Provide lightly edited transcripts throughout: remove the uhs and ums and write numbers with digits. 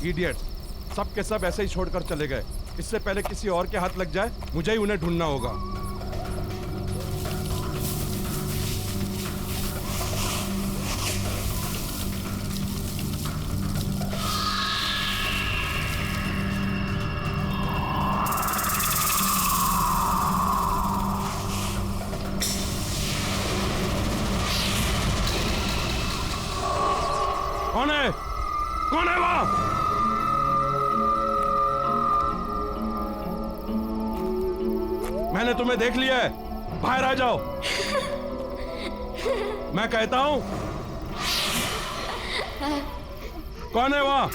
Idiot, सब के सब ऐसे ही छोड़कर चले गए। इससे पहले किसी और के हाथ लग जाए, मुझे ही उन्हें ढूंढना होगा। कौन है? कौन है वहां? मैंने तुम्हें देख लिया है, बाहर आ जाओ। मैं कहता हूं, कौन है वहां?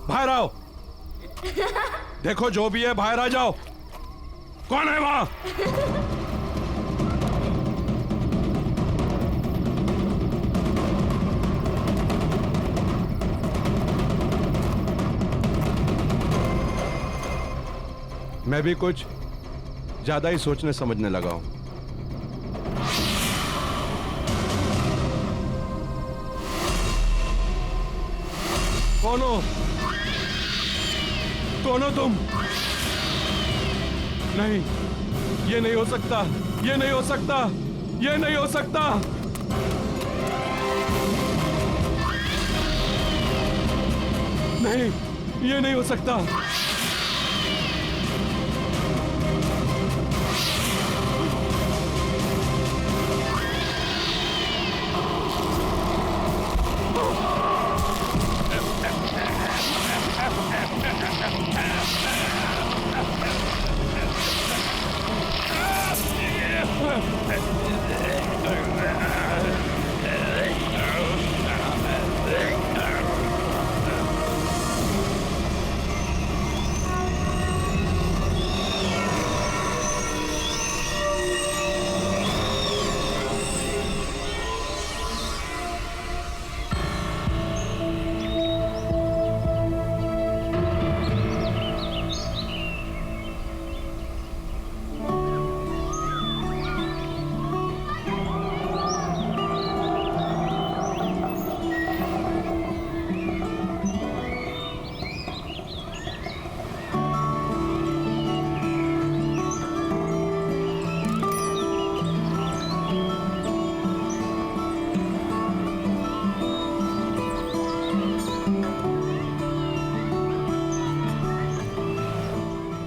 बाहर आओ। देखो जो भी है, बाहर आ जाओ। कौन है वहां? मैं भी कुछ ज्यादा ही सोचने समझने लगा हूं। कौन हो? कौन हो तुम? नहीं, ये नहीं हो सकता, ये नहीं हो सकता, ये नहीं हो सकता। नहीं, ये नहीं हो सकता।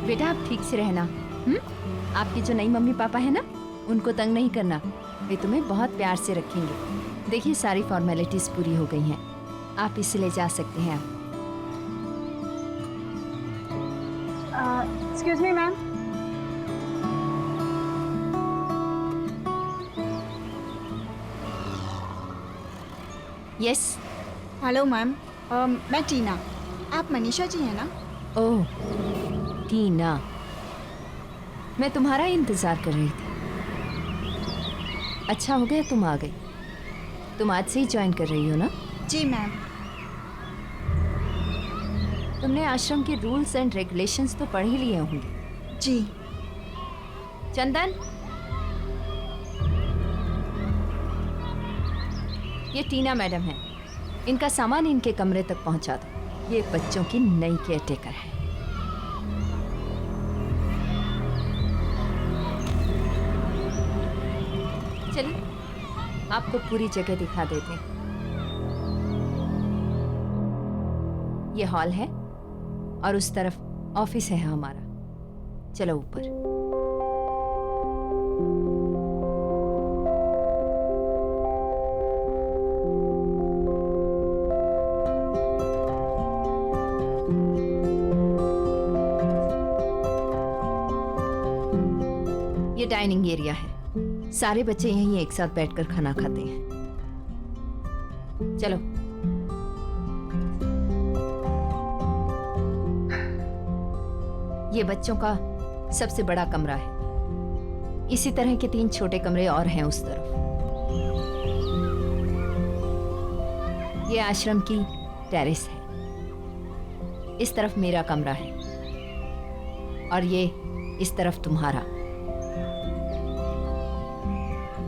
बेटा आप ठीक से रहना। आपकी जो नई मम्मी पापा है ना, उनको तंग नहीं करना, वे तुम्हें बहुत प्यार से रखेंगे। देखिए सारी फॉर्मेलिटीज पूरी हो गई हैं, आप इसे ले जा सकते हैं। Excuse me ma'am. Yes. Hello ma'am, मैं टीना। आप मनीषा जी हैं ना? ओह टीना, मैं तुम्हारा इंतजार कर रही थी। अच्छा हो गया तुम आ गई। तुम आज से ही ज्वाइन कर रही हो ना? जी मैम। तुमने आश्रम के रूल्स एंड रेगुलेशंस तो पढ़ ही लिए होंगे। जी। चंदन, ये टीना मैडम है, इनका सामान इनके कमरे तक पहुंचा दो। ये बच्चों की नई केयरटेकर है। चलिए आपको पूरी जगह दिखा देते हैं। ये हॉल है और उस तरफ ऑफिस है हमारा। चलो ऊपर। ये डाइनिंग एरिया है, सारे बच्चे यहीं एक साथ बैठकर खाना खाते हैं। चलो। ये बच्चों का सबसे बड़ा कमरा है। इसी तरह के 3 छोटे कमरे और हैं उस तरफ। ये आश्रम की टेरेस है। इस तरफ मेरा कमरा है और ये इस तरफ तुम्हारा।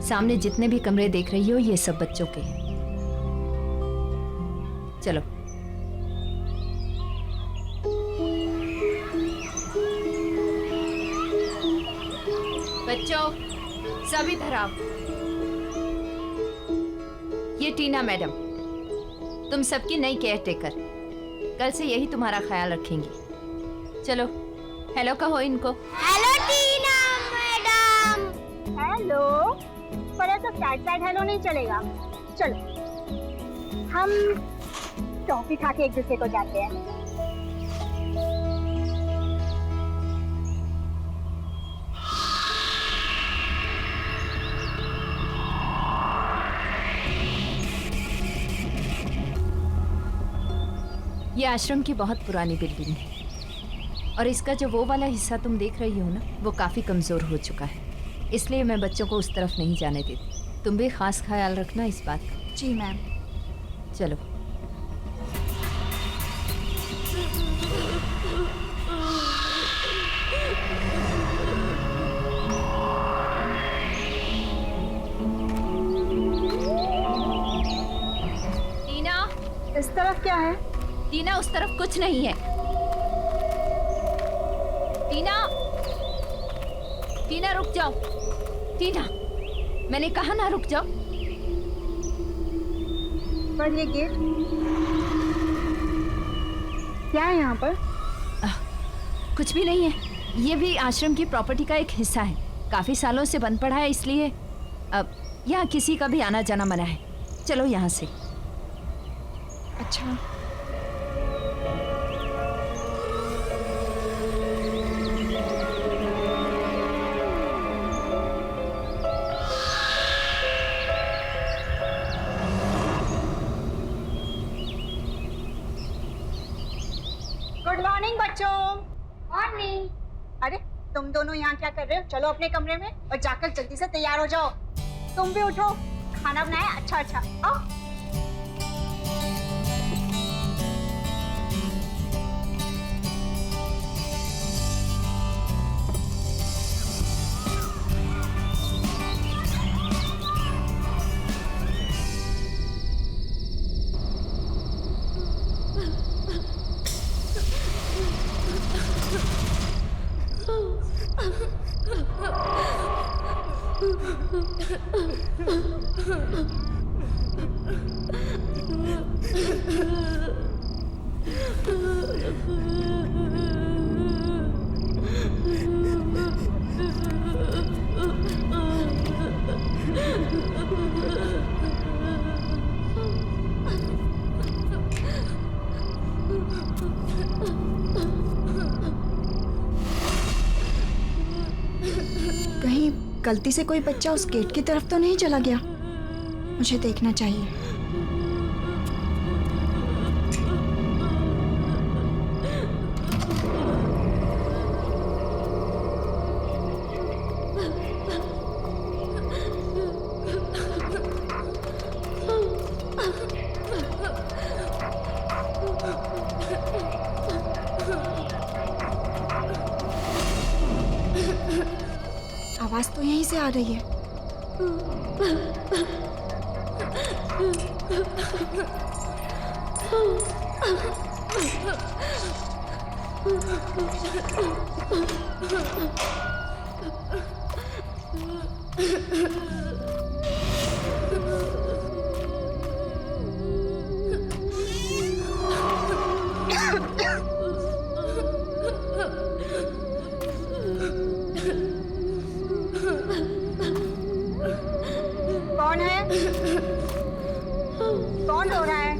सामने जितने भी कमरे देख रही हो ये सब बच्चों के हैं। चलो। बच्चों सब इधर आओ। ये टीना मैडम, तुम सबकी नई केयर टेकर, कल से यही तुम्हारा ख्याल रखेंगी। चलो हेलो कहो इनको। हेलो टीना मैडम। हेलो। पर ऐसा साइड हेलो नहीं चलेगा। चलो हम टॉफी खा के एक दूसरे को जाते हैं। ये आश्रम की बहुत पुरानी बिल्डिंग है और इसका जो वो वाला हिस्सा तुम देख रही हो ना, वो काफ़ी कमज़ोर हो चुका है, इसलिए मैं बच्चों को उस तरफ नहीं जाने देती। तुम भी खास ख्याल रखना इस बात का। जी मैम। चलो। टीना, इस तरफ क्या है? टीना उस तरफ कुछ नहीं है। टीना, टीना रुक जाओ। टीना, मैंने कहा ना रुक जाओ। पर ये गेट क्या है यहाँ पर? कुछ भी नहीं है, ये भी आश्रम की प्रॉपर्टी का एक हिस्सा है, काफी सालों से बंद पड़ा है, इसलिए अब यहाँ किसी का भी आना जाना मना है। चलो यहाँ से। अच्छा। गुड मॉर्निंग बच्चों। मॉर्निंग। अरे तुम दोनों यहाँ क्या कर रहे हो? चलो अपने कमरे में और जाकर जल्दी से तैयार हो जाओ। तुम भी उठो, खाना बनाया अच्छा अच्छा। आओ। कहीं गलती से कोई बच्चा उस गेट की तरफ तो नहीं चला गया? मुझे देखना चाहिए। आवाज तो यहीं से आ रही है। कौन है? कौन रो रहा है?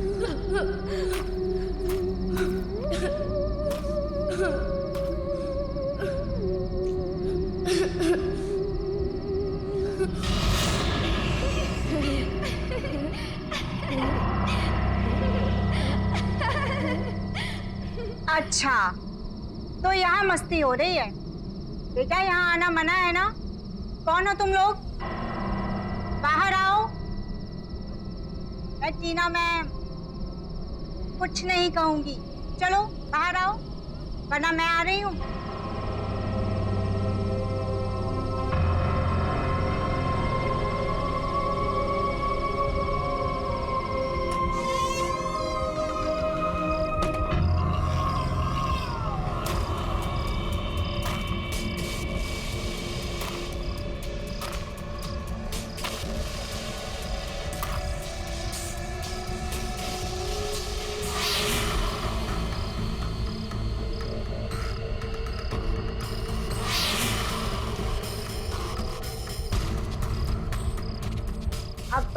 अच्छा, तो यहाँ मस्ती हो रही है। बेटा यहाँ आना मना है ना? कौन हो तुम लोग? बाहर आओ। मैं टीना मैम कुछ नहीं कहूंगी। चलो बाहर आओ, वरना मैं आ रही हूँ।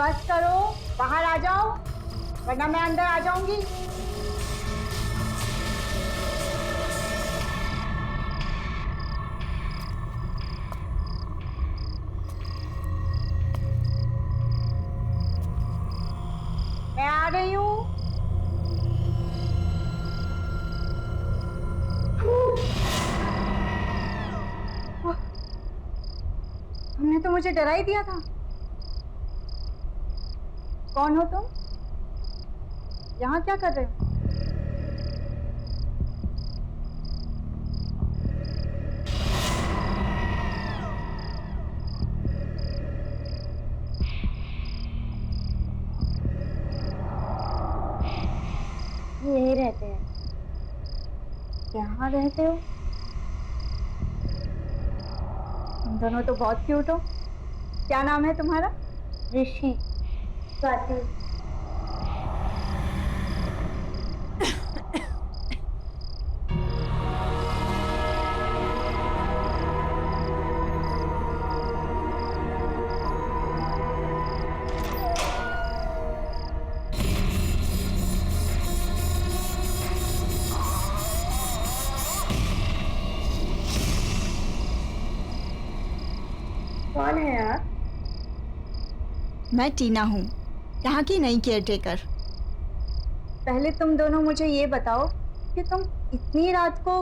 बस करो, बाहर आ जाओ, वरना मैं अंदर आ जाऊंगी। मैं आ रही हूँ। तुमने तो मुझे डरा ही दिया था। कौन हो तुम? यहाँ क्या कर रहे हो? यहीं रहते हैं। यहाँ रहते हो? तुम दोनों तो बहुत क्यूट हो। क्या नाम है तुम्हारा? ऋषि। स्वाति। कौन है आप? मैं टीना हूँ, यहाँ की नई केयरटेकर। पहले तुम दोनों मुझे ये बताओ कि तुम इतनी रात को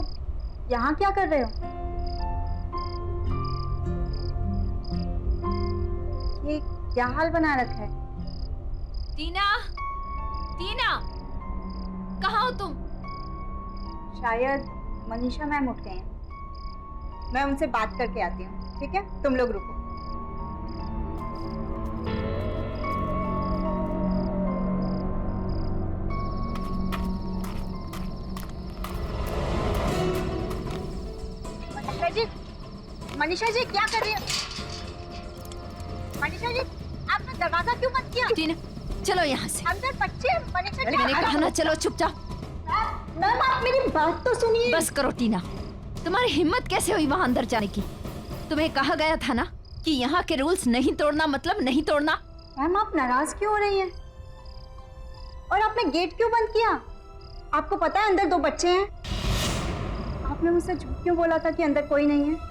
यहाँ क्या कर रहे हो? ये क्या हाल बना रखा है? टीना, टीना, कहाँ हो तुम? शायद मनीषा मैम उठ गए हैं। मैं उनसे बात करके आती हूँ, ठीक है? तुम लोग रुको। मनीषा जी क्या कर रही है? मनीषा जी आपने दरवाजा क्यों बंद किया? टीना, चलो यहाँ से। अंदर बच्चे। मनीषा जी मैंने कहा ना, चलो चुपचाप। मैम आप मेरी बात तो सुनिए। बस करो टीना, तुम्हारी हिम्मत कैसे हुई वहां अंदर जाने की? तुम्हें कहा गया था ना कि यहाँ के रूल्स नहीं तोड़ना मतलब नहीं तोड़ना। मैम आप नाराज क्यों हो रही हैं? और आपने गेट क्यों बंद किया? आपको पता है अंदर 2 बच्चे हैं। आपने मुझसे झूठ क्यों बोला था कि अंदर कोई नहीं है?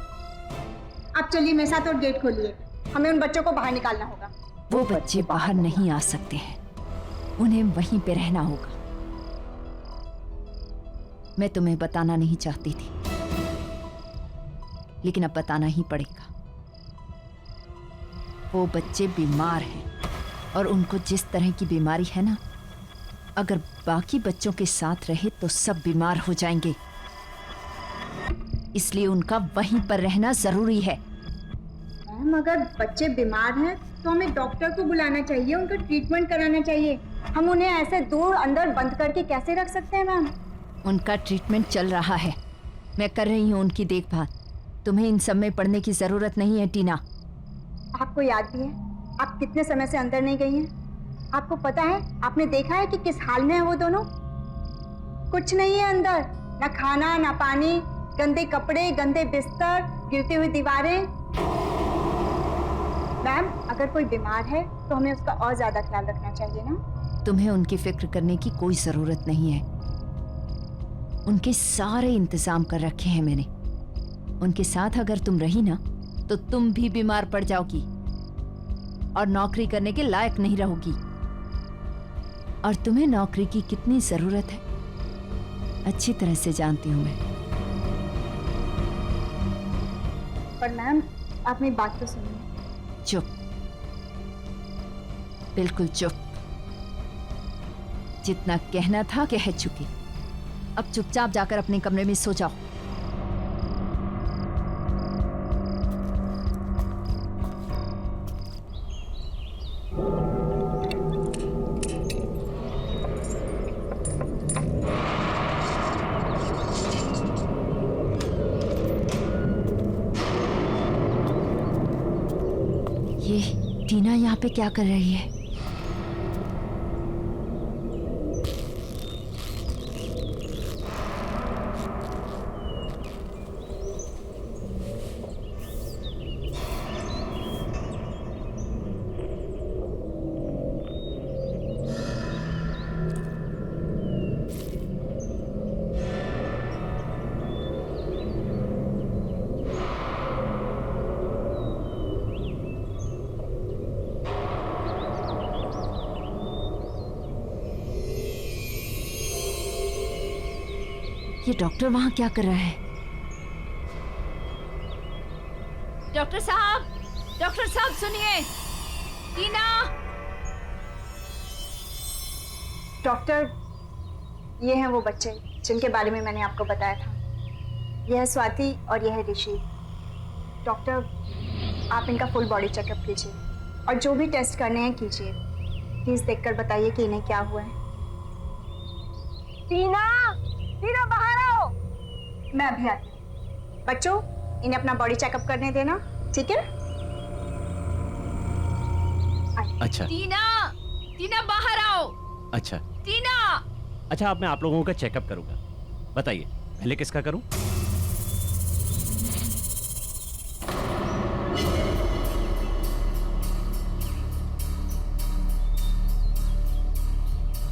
आप चलिए मेरे साथ और गेट खोलिए। हमें उन बच्चों को बाहर निकालना होगा। वो बच्चे बाहर नहीं आ सकते हैं, उन्हें वहीं पे रहना होगा। मैं तुम्हें बताना नहीं चाहती थी, लेकिन अब बताना ही पड़ेगा। वो बच्चे बीमार हैं और उनको जिस तरह की बीमारी है ना, अगर बाकी बच्चों के साथ रहे तो सब बीमार हो जाएंगे। इसलिए उनका वहीं पर रहना जरूरी है। मैम अगर बच्चे बीमार हैं तो हमें डॉक्टर को बुलाना चाहिए, उनका ट्रीटमेंट कराना चाहिए। हम उन्हें ऐसे दूर अंदर बंद करके कैसे रख सकते हैं मैम? उनका ट्रीटमेंट चल रहा है, मैं कर रही हूँ उनकी देखभाल। तुम्हें इन सब में पढ़ने की जरूरत नहीं है टीना। आपको याद भी है आप कितने समय से अंदर नहीं गई हैं? आपको पता है, आपने देखा है कि किस हाल में है वो दोनों? कुछ नहीं है अंदर, ना खाना ना पानी, गंदे कपड़े, गंदे बिस्तर, गिरती हुई दीवारें। मैम अगर कोई बीमार है तो हमें उसका और ज्यादा ख्याल रखना चाहिए ना? तुम्हें उनकी फिक्र करने की कोई जरूरत नहीं है। उनके सारे इंतजाम कर रखे हैं मैंने। उनके साथ अगर तुम रही ना तो तुम भी बीमार पड़ जाओगी और नौकरी करने के लायक नहीं रहोगी। और तुम्हें नौकरी की कितनी जरूरत है अच्छी तरह से जानती हूं मैं। पर मैम आप मेरी बात तो सुनिए। चुप, बिल्कुल चुप। जितना कहना था कह चुकी। अब चुपचाप जाकर अपने कमरे में सो जाओ। ये टीना यहाँ पे क्या कर रही है? ये डॉक्टर वहां क्या कर रहा है? डॉक्टर साहब सुनिए। टीना। डॉक्टर, ये हैं वो बच्चे जिनके बारे में मैंने आपको बताया था। यह है स्वाति और यह है ऋषि। डॉक्टर, आप इनका फुल बॉडी चेकअप कीजिए और जो भी टेस्ट करने हैं कीजिए। प्लीज देखकर बताइए कि इन्हें क्या हुआ है। टीना बाहर आओ। मैं अभी आती हूँ। बच्चों, इन्हें अपना बॉडी चेकअप करने देना, ठीक है? अच्छा टीना बाहर आओ। अच्छा टीना। अच्छा, अब मैं आप लोगों का चेकअप करूंगा। बताइए पहले किसका करूं?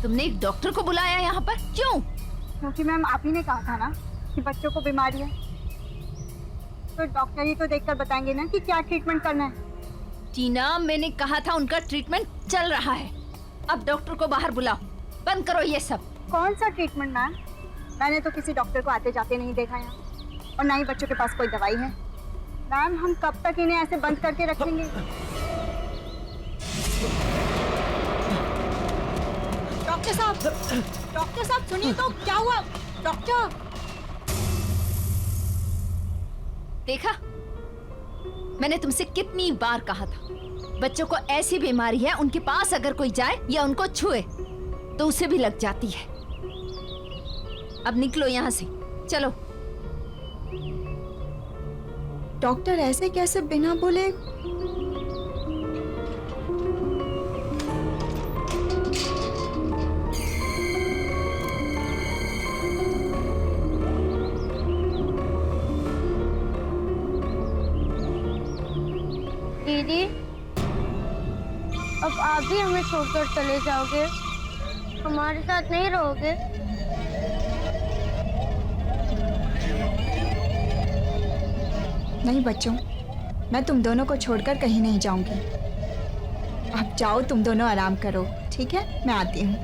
तुमने एक डॉक्टर को बुलाया यहाँ पर, क्यों? क्योंकि मैम आप ही ने कहा था ना कि बच्चों को बीमारी है, तो डॉक्टर ही तो देखकर बताएंगे ना कि क्या ट्रीटमेंट करना है। टीना, मैंने कहा था उनका ट्रीटमेंट चल रहा है। अब डॉक्टर को बाहर बुलाओ। बंद करो ये सब। कौन सा ट्रीटमेंट मैम? मैंने तो किसी डॉक्टर को आते जाते नहीं देखा यहाँ, और ना ही बच्चों के पास कोई दवाई है। मैम, हम कब तक इन्हें ऐसे बंद करके रखेंगे? डॉक्टर साहब सुनिए तो, क्या हुआ? डॉक्टर, देखा, मैंने तुमसे कितनी बार कहा था, बच्चों को ऐसी बीमारी है, उनके पास अगर कोई जाए या उनको छुए तो उसे भी लग जाती है। अब निकलो यहाँ से, चलो। डॉक्टर ऐसे कैसे बिना बोले? दीदी, अब आप भी हमें छोड़कर चले जाओगे? हमारे साथ नहीं रहोगे? नहीं बच्चों, मैं तुम दोनों को छोड़कर कहीं नहीं जाऊंगी। आप जाओ, तुम दोनों आराम करो, ठीक है? मैं आती हूँ।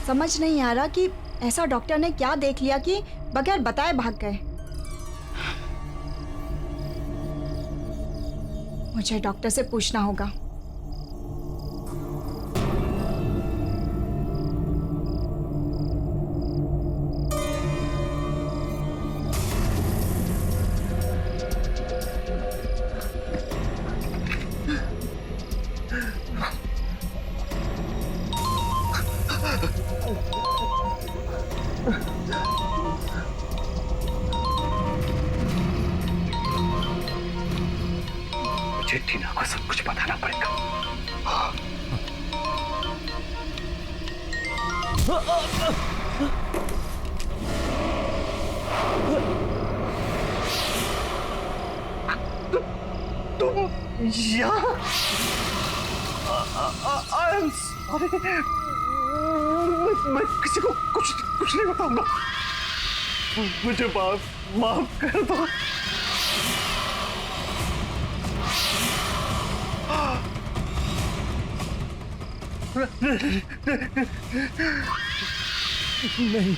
समझ नहीं आ रहा कि ऐसा डॉक्टर ने क्या देख लिया कि बगैर बताए भाग गए। मुझे डॉक्टर से पूछना होगा। मुझे टीना को सब कुछ बताना पड़ेगा। तुम यहाँ? आई एम सॉरी, मैं किसी को कुछ नहीं बताऊंगा। मुझे माफ कर दो। नहीं,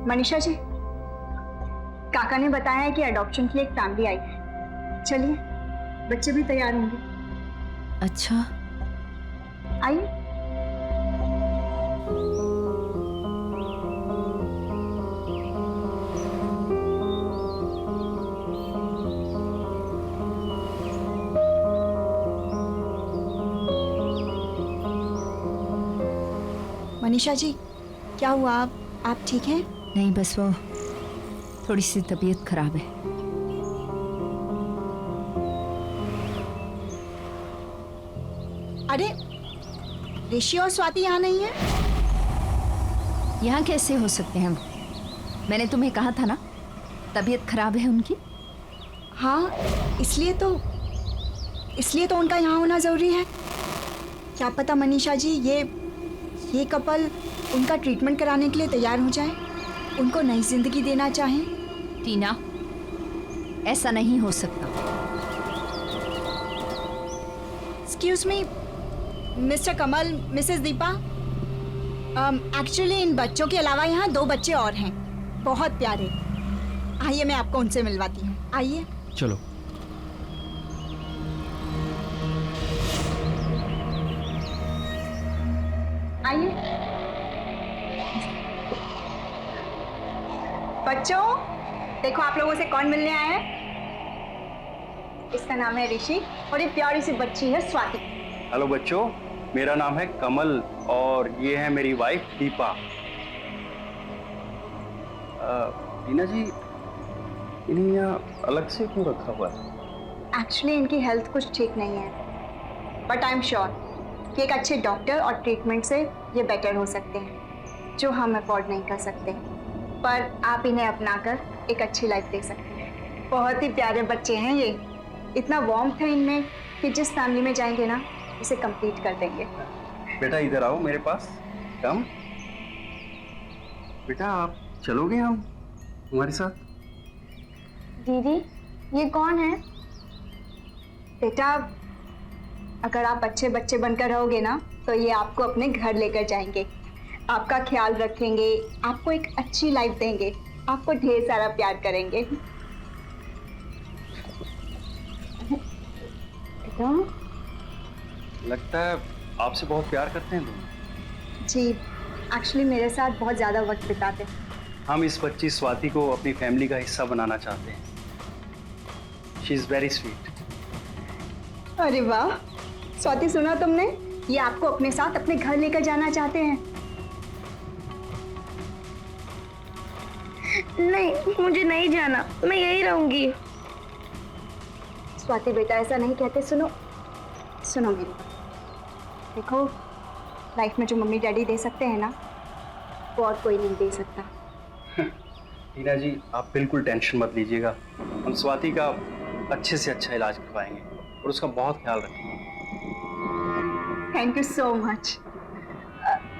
मनीषा जी, काका ने बताया है कि अडॉप्शन के लिए एक फैमिली आई है। चलिए, बच्चे भी तैयार होंगे। अच्छा, आइए। मनीषा जी, क्या हुआ? आप ठीक हैं? नहीं, बस वो थोड़ी सी तबीयत खराब है। अरे, ऋषि और स्वाति यहाँ नहीं है? यहाँ कैसे हो सकते हैं हम? मैंने तुम्हें कहा था ना, तबीयत खराब है उनकी। हाँ, इसलिए तो उनका यहाँ होना ज़रूरी है। क्या पता मनीषा जी, ये कपल उनका ट्रीटमेंट कराने के लिए तैयार हो जाए, उनको नई जिंदगी देना चाहें। टीना, ऐसा नहीं हो सकता। Excuse me mister Kamal, Mrs Deepa, actually in बच्चों के अलावा यहाँ 2 बच्चे और हैं, बहुत प्यारे। आइए मैं आपको उनसे मिलवाती हूँ, आइए। चलो। आइए। बच्चों, देखो आप लोगों से कौन मिलने आया है। इसका नाम है ऋषि और ये प्यारी सी बच्ची है स्वाति। हेलो बच्चों, मेरा नाम है कमल और ये है मेरी वाइफ दीपा। टीना जी, इन्हें यहाँ अलग से क्यों रखा हुआ है? एक्चुअली इनकी हेल्थ कुछ ठीक नहीं है, बट आई एम श्योर कि एक अच्छे डॉक्टर और ट्रीटमेंट से ये बेटर हो सकते हैं, जो हम अफोर्ड नहीं कर सकते। पर आप इन्हें अपनाकर एक अच्छी लाइफ दे सकते हैं। बहुत ही प्यारे बच्चे हैं ये, इतना वार्मथ है इनमें कि जिस फैमिली में जाएंगे ना, उसे कंप्लीट कर देंगे। बेटा इधर आओ मेरे पास, कम। बेटा आप चलोगे हम हमारे साथ? दीदी, ये कौन है? बेटा, अगर आप अच्छे बच्चे बनकर रहोगे ना, तो ये आपको अपने घर लेकर जाएंगे, आपका ख्याल रखेंगे, आपको एक अच्छी लाइफ देंगे, आपको ढेर सारा प्यार करेंगे। बेटा, लगता है आपसे बहुत प्यार करते हैं तुम। जी, एक्चुअली मेरे साथ बहुत ज़्यादा वक्त बिताते हैं। हम इस बच्ची स्वाति को अपनी फैमिली का हिस्सा बनाना चाहते हैं। She is very sweet. अरे वाह स्वाति, सुना तुमने? ये आपको अपने साथ अपने घर लेकर जाना चाहते हैं। नहीं, मुझे नहीं जाना, मैं यहीं रहूंगी। स्वाति बेटा, ऐसा नहीं कहते। सुनो सुनो मेरी बात। देखो, लाइफ में जो मम्मी डैडी दे सकते हैं ना, वो और कोई नहीं दे सकता। टीना जी, आप बिल्कुल टेंशन मत लीजिएगा। हम स्वाति का अच्छे से अच्छा इलाज करवाएंगे और उसका बहुत ख्याल रखेंगे। Thank you so much.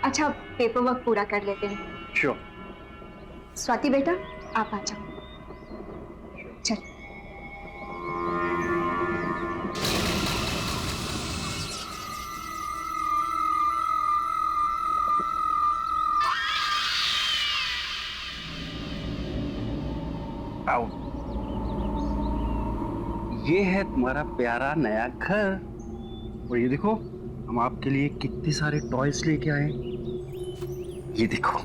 अच्छा, पेपर वर्क पूरा कर लेते हैं। श्योर। स्वाति बेटा, आप आ जाओ। चल। आओ। ये है तुम्हारा प्यारा नया घर और ये देखो, हम आपके लिए कितने सारे टॉयज लेके आए। ये देखो,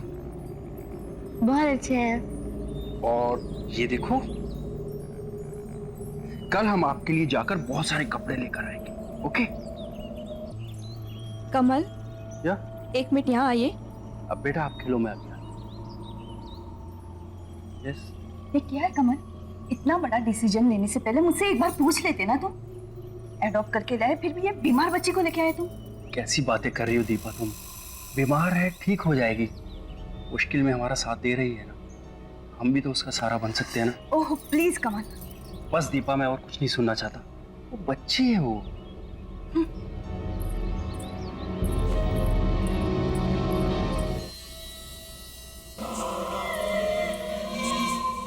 बहुत अच्छे हैं। और ये देखो, कल हम आपके लिए जाकर बहुत सारे कपड़े लेकर आएंगे। ओके? कमल, या 1 मिनट यहाँ आइए। अब बेटा आप खेलो, मैं आ गया। यस। ये क्या है कमल? इतना बड़ा डिसीजन लेने से पहले मुझसे एक बार पूछ लेते ना तुम। एडॉप्ट करके लाए, फिर भी ये बीमार बच्ची को लेके आए तुम। कैसी बातें कर रही हो दीपा तुम? बीमार है, ठीक हो जाएगी। मुश्किल में हमारा साथ दे रही है ना, हम भी तो उसका सहारा बन सकते हैं ना। ओह प्लीज कमल। बस दीपा, मैं और कुछ नहीं सुनना चाहता। वो बच्ची है वो।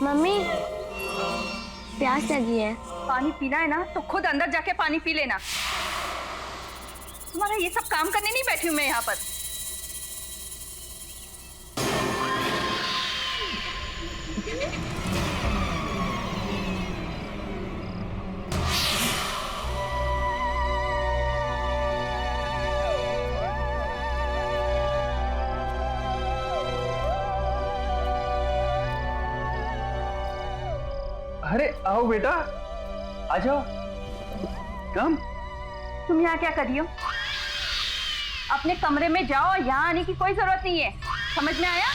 मम्मी, प्यास लगी है। पानी पीना है ना, तो खुद अंदर जाके पानी पी लेना। तुम्हारा ये सब काम करने नहीं बैठी हूं मैं यहाँ पर। अरे आओ बेटा, आ जाओ। कम। तुम यहाँ क्या कर रही हो? अपने कमरे में जाओ, यहाँ आने की कोई जरूरत नहीं है। समझ में आया?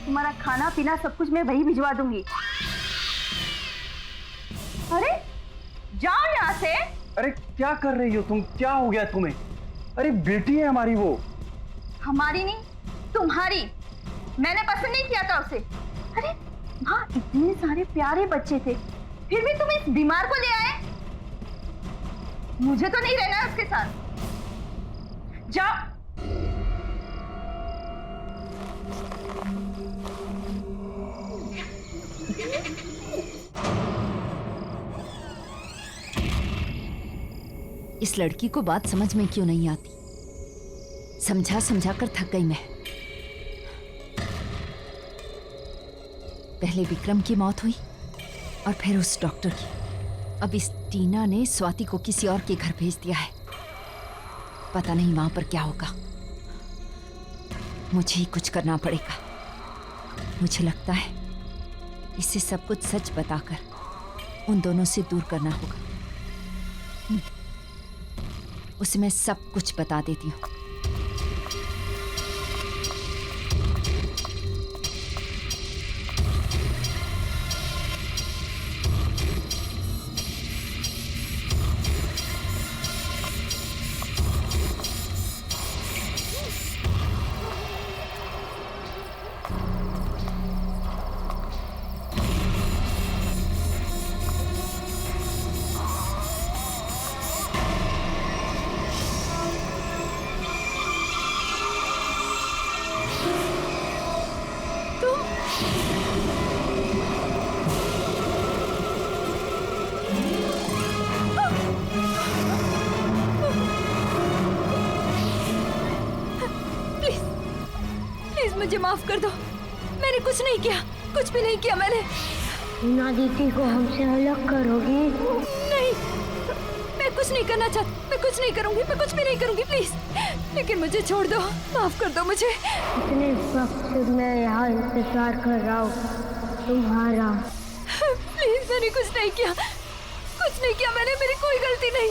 तुम्हारा खाना पीना सब कुछ मैं वही भिजवा दूंगी। अरे जाओ यहाँ से। अरे क्या कर रही हो तुम? क्या हो गया तुम्हें? अरे बेटी है हमारी वो। हमारी नहीं, तुम्हारी। मैंने पसंद नहीं किया था उसे। अरे वहाँ इतने सारे प्यारे बच्चे थे, फिर भी तुम इस बीमार को ले आए। मुझे तो नहीं रहना है उसके साथ। जाओ। इस लड़की को बात समझ में क्यों नहीं आती? समझा समझा कर थक गई मैं। पहले विक्रम की मौत हुई और फिर उस डॉक्टर की। अब इस टीना ने स्वाति को किसी और के घर भेज दिया है। पता नहीं वहां पर क्या होगा। मुझे ही कुछ करना पड़ेगा। मुझे लगता है इसे सब कुछ सच बताकर उन दोनों से दूर करना होगा। उसे मैं सब कुछ बता देती हूँ। मुझे माफ कर दो। मैंने कुछ नहीं किया, कुछ भी नहीं किया मैंने। टीना दीदी को हमसे अलग करोगी? नहीं, मैं कुछ नहीं करना चाहती। मैं कुछ नहीं करूंगी, मैं कुछ भी नहीं करूंगी, प्लीज। लेकिन मुझे छोड़ दो, माफ कर दो मुझे। इतने वक्त से मैं यहाँ इंतजार कर रहा हूँ तुम्हारा। प्लीज, मैंने कुछ नहीं किया, कुछ नहीं किया मैंने। मेरी कोई गलती नहीं।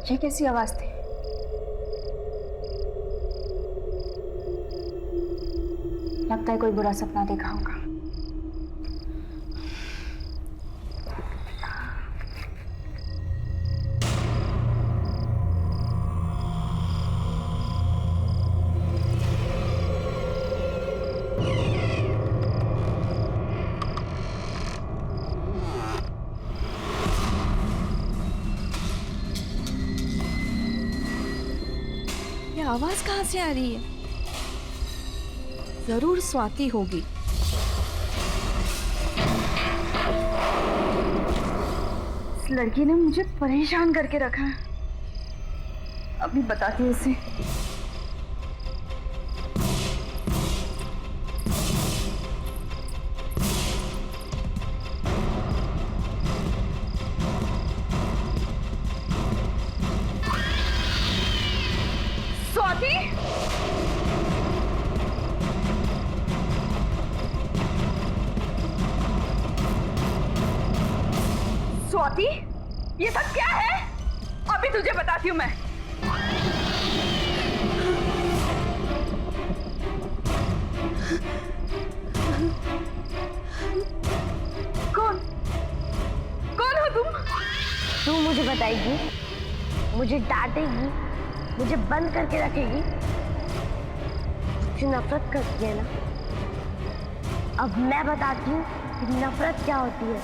ये कैसी आवाज थी? लगता है कोई बुरा सपना देखा होगा। आवाज कहाँ से आ रही है? जरूर स्वाति होगी। इस लड़की ने मुझे परेशान करके रखा है। अभी बताती हूँ इसे। स्वाति, ये सब क्या है? अभी तुझे बताती हूँ मैं। कौन कौन हो तुम? तू मुझे बताएगी, मुझे डांटेगी, मुझे बंद करके रखेगी? तुझसे नफरत करती है ना? अब मैं बताती हूँ कि नफरत क्या होती है।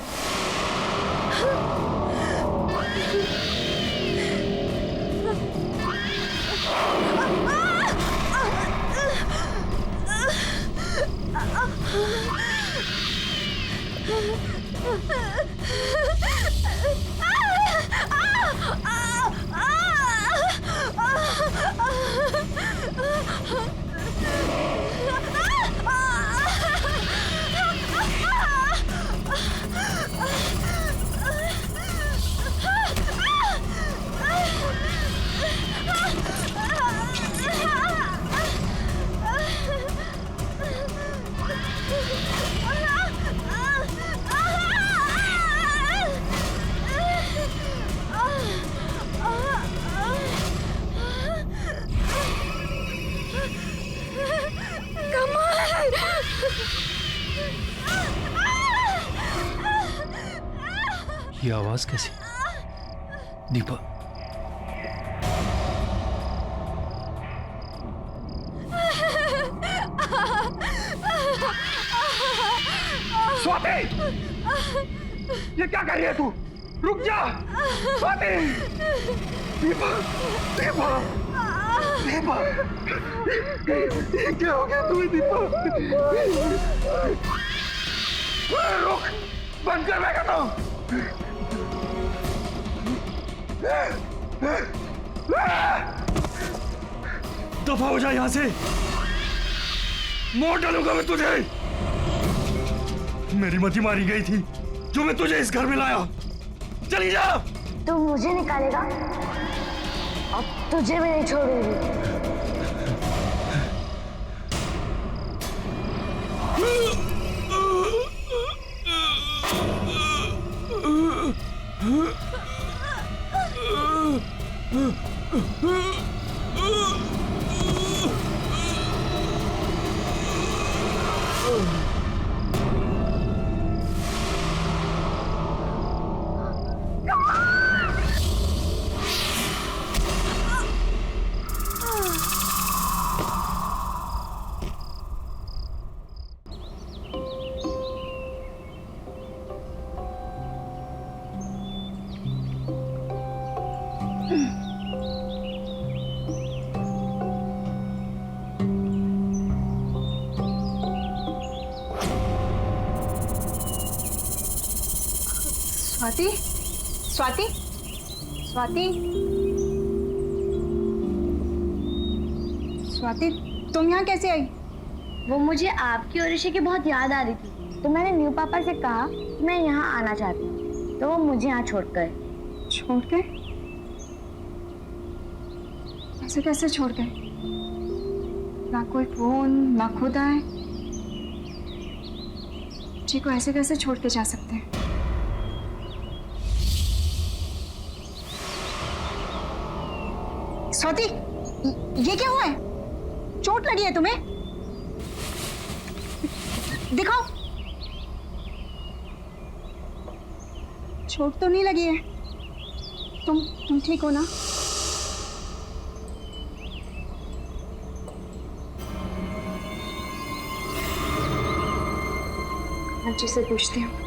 ये आवाज कैसी? दीपा, स्वाति, ये क्या कर रही है तू? रुक जा स्वाति। दीपा, दीपा, दीपा, ये क्या हो गया तुम्हें दीपा? रुक, बंद कर, मैं कहता हूँ। दफा हो जा यहां से, मोड़ डालूंगा मैं तुझे। मेरी मति मारी गई थी जो मैं तुझे इस घर में लाया। चली जा। तू मुझे निकालेगा, अब तुझे मैं नहीं छोड़ूंगी। स्वाति, स्वाति, स्वाति, स्वाति, तुम यहाँ कैसे आई? वो मुझे आपकी और ऋषि की बहुत याद आ रही थी, तो मैंने न्यू पापा से कहा कि मैं यहाँ आना चाहती हूँ, तो वो मुझे यहाँ छोड़ गए। छोड़ गए? ऐसे कैसे छोड़ गए? ना कोई फोन, ना खुद आए। जी को ऐसे कैसे छोड़ के जा सकते हैं? स्वाति, ये क्या हुआ है? चोट लगी है तुम्हें? दिखाओ। चोट तो नहीं लगी है। तुम ठीक हो ना? अच्छे से पूछती हूँ।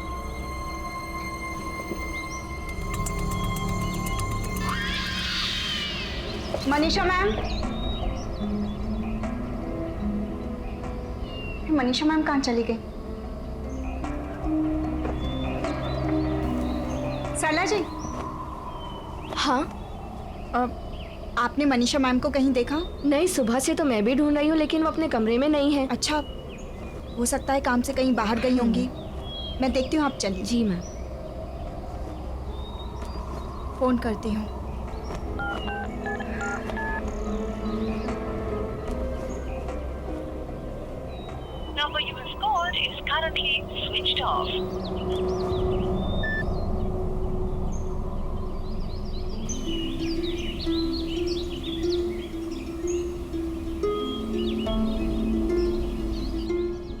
मनीषा मैम, मनीषा मैम कहाँ चली गई? सरला जी। हाँ, आपने मनीषा मैम को कहीं देखा? नहीं, सुबह से तो मैं भी ढूंढ रही हूँ, लेकिन वो अपने कमरे में नहीं है। अच्छा, हो सकता है काम से कहीं बाहर गई होंगी। मैं देखती हूँ, आप चलिए। जी मैम। फोन करती हूँ। Number you have called is currently switched off.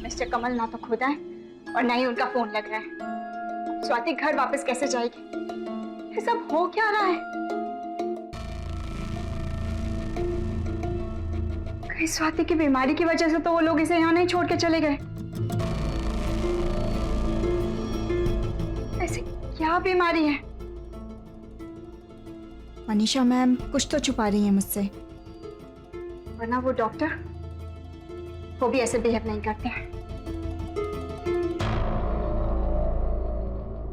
Mister Kamal ना तो खुद आए और ना ही उनका फोन लग रहा है। स्वाति घर वापस कैसे जाएगी? ये सब हो क्या रहा है? कहीं स्वाति की बीमारी की वजह से तो वो लोग इसे यहाँ नहीं छोड़ के चले गए। ऐसी क्या बीमारी है? मनीषा मैम कुछ तो छुपा रही है मुझसे, वरना वो डॉक्टर वो भी ऐसे बिहेव नहीं करते हैं।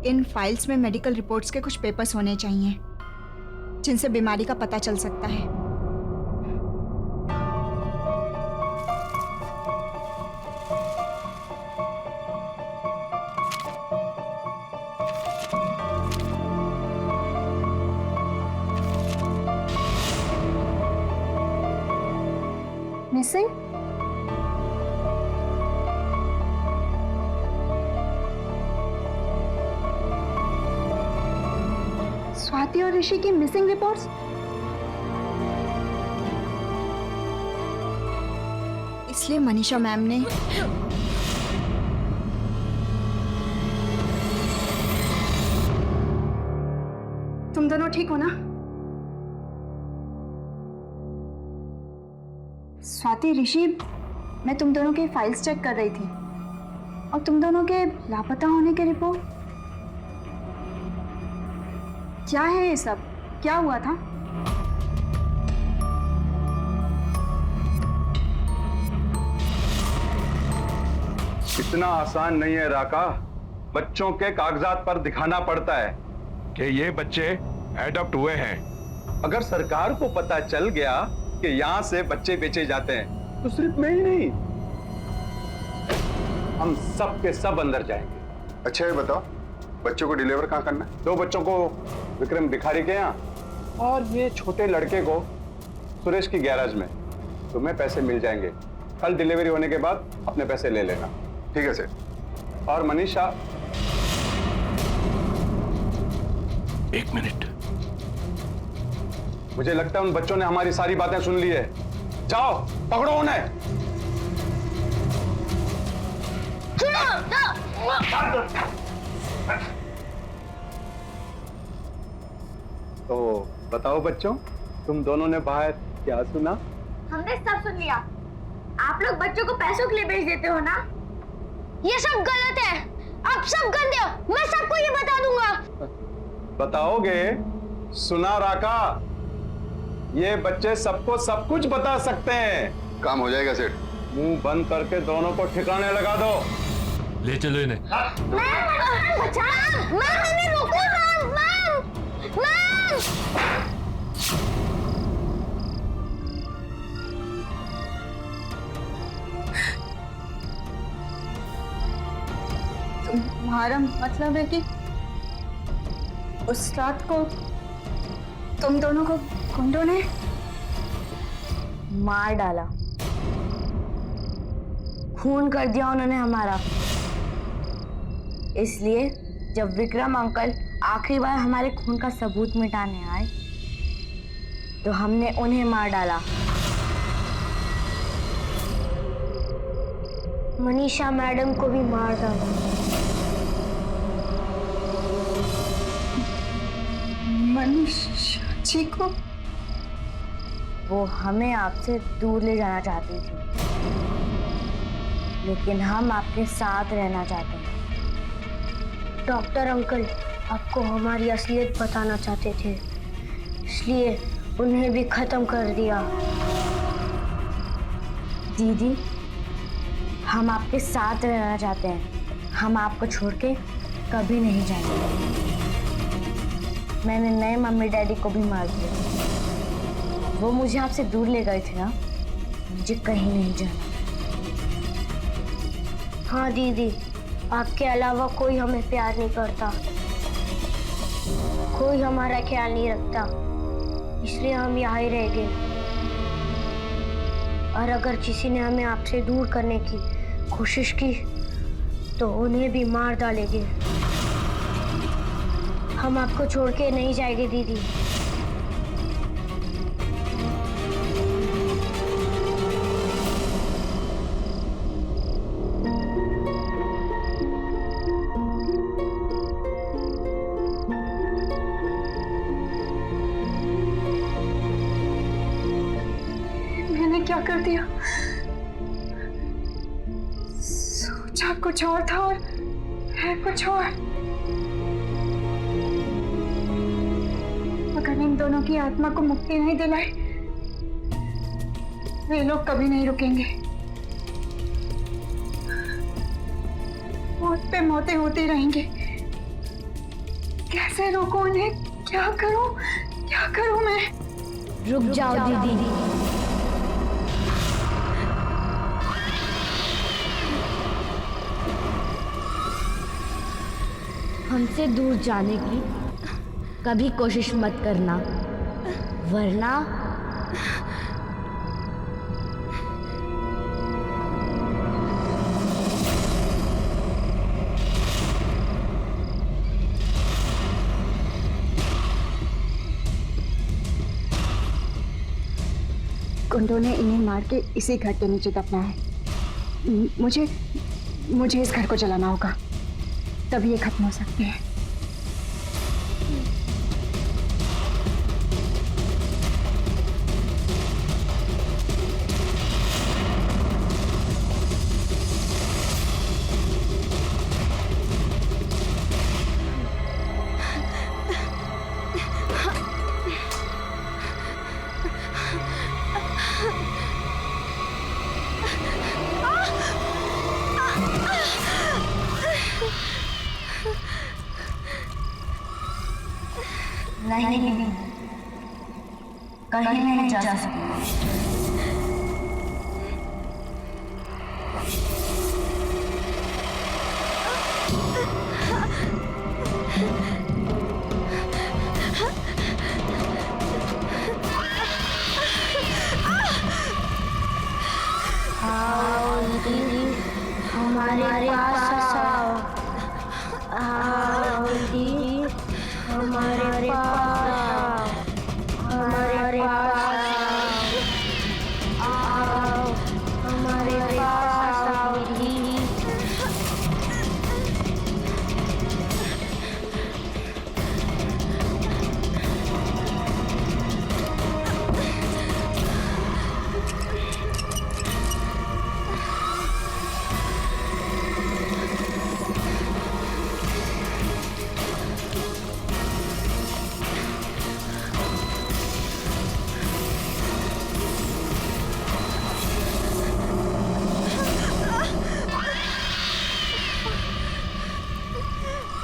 इन फाइल्स में मेडिकल रिपोर्ट्स के कुछ पेपर्स होने चाहिए जिनसे बीमारी का पता चल सकता है। मिसिंग? स्वाति और ऋषि की मिसिंग रिपोर्ट्स? इसलिए मनीषा मैम ने तुम दोनों ठीक हो ना? स्वाति, ऋषि, मैं तुम दोनों के फाइल्स चेक कर रही थी और तुम दोनों के लापता होने की रिपोर्ट। क्या है ये सब? क्या हुआ था? इतना आसान नहीं है राका। बच्चों के कागजात पर दिखाना पड़ता है कि ये बच्चे एडॉप्ट हुए हैं। अगर सरकार को पता चल गया कि यहाँ से बच्चे बेचे जाते हैं तो सिर्फ मैं ही नहीं, हम सब के सब अंदर जाएंगे। अच्छा ये बताओ, बच्चों को डिलीवर कहाँ करना है? 2 बच्चों को विक्रम भिखारी के यहाँ और ये छोटे लड़के को सुरेश की गैराज में। तुम्हें पैसे मिल जाएंगे। कल डिलीवरी होने के बाद अपने पैसे ले लेना। ठीक है सर। और मनीषा, 1 मिनट। मुझे लगता है उन बच्चों ने हमारी सारी बातें सुन ली है। जाओ पकड़ो उन्हें। तो बताओ बच्चों, तुम दोनों ने बाहर क्या सुना? हमने सब सुन लिया। आप लोग बच्चों को पैसों के लिए भेज देते हो ना? ये सब गलत है। आप सब गंदे हो। मैं सबको ये बता दूंगा। बताओगे? सुना राका, ये बच्चे सबको सब कुछ बता सकते हैं। काम हो जाएगा सेठ। मुंह बंद करके दोनों को ठिकाने लगा दो। ले चलो इन्हें। मैंने रोको। तुम्हारा मतलब है कि उस रात को तुम दोनों को गुंडों ने मार डाला, खून कर दिया उन्होंने हमारा। इसलिए जब विक्रम अंकल आखिरी बार हमारे खून का सबूत मिटाने आए तो हमने उन्हें मार डाला। मनीषा मैडम को भी मार डाला। मनीषा जी को? वो हमें आपसे दूर ले जाना चाहती थी, लेकिन हम आपके साथ रहना चाहते हैं। डॉक्टर अंकल आपको हमारी असलियत बताना चाहते थे, इसलिए उन्हें भी खत्म कर दिया। दीदी, हम आपके साथ रहना चाहते हैं। हम आपको छोड़ के कभी नहीं जाएंगे। मैंने नए मम्मी डैडी को भी मार दिया। वो मुझे आपसे दूर ले गए थे ना, मुझे कहीं नहीं जाना। हाँ दीदी, आपके अलावा कोई हमें प्यार नहीं करता, कोई हमारा ख्याल नहीं रखता, इसलिए हम यहाँ ही रह गए। और अगर किसी ने हमें आपसे दूर करने की कोशिश की तो उन्हें भी मार डालेंगे। हम आपको छोड़ के नहीं जाएंगे दीदी। मैंने क्या कर दिया? सोचा कुछ और था और है कुछ और। अगर इन दोनों की आत्मा को मुक्ति नहीं दिलाई, वे लोग कभी नहीं रुकेंगे। मौत पे मौतें होती रहेंगी। कैसे रोकूं उन्हें? क्या करूं मैं? रुक जाओ दीदी। हमसे दूर जाने की कभी कोशिश मत करना, वरना गुंडों ने इन्हें मार के इसी घर के नीचे दफना है। मुझे इस घर को जलाना होगा, तभी ये खत्म हो सकते हैं। नहीं दीदी, कहीं नहीं जा सकती। आओ दीदी, हमारे पास आओ। आओ दीदी, हमारे पास आओ। हमारे पास आओ। हमारे पास आओ दीदी।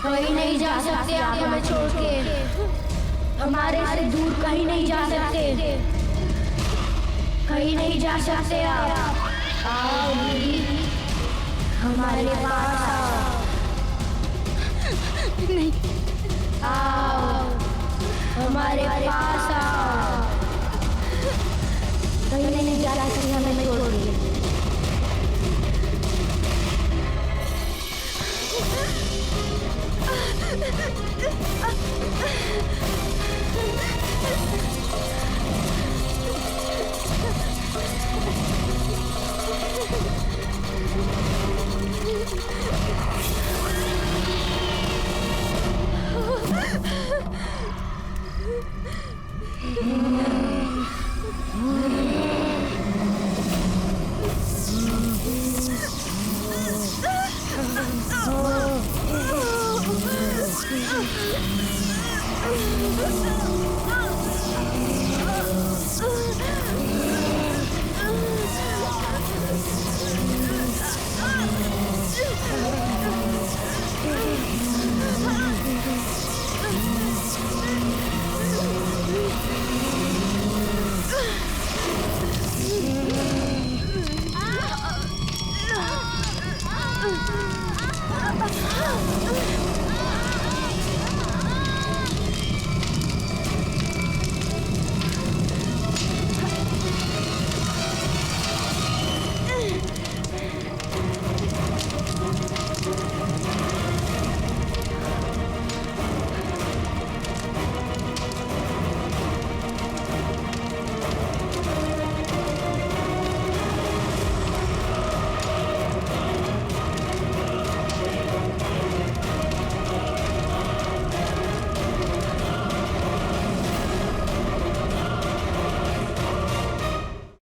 कहीं नहीं जा सकते आप हमें छोड़ के, हमारे से दूर कहीं नहीं जा सकते, कहीं नहीं जा सकते आप। आओ दीदी, हमारे पास आओ। नहीं, आओ हमारे पास आओ।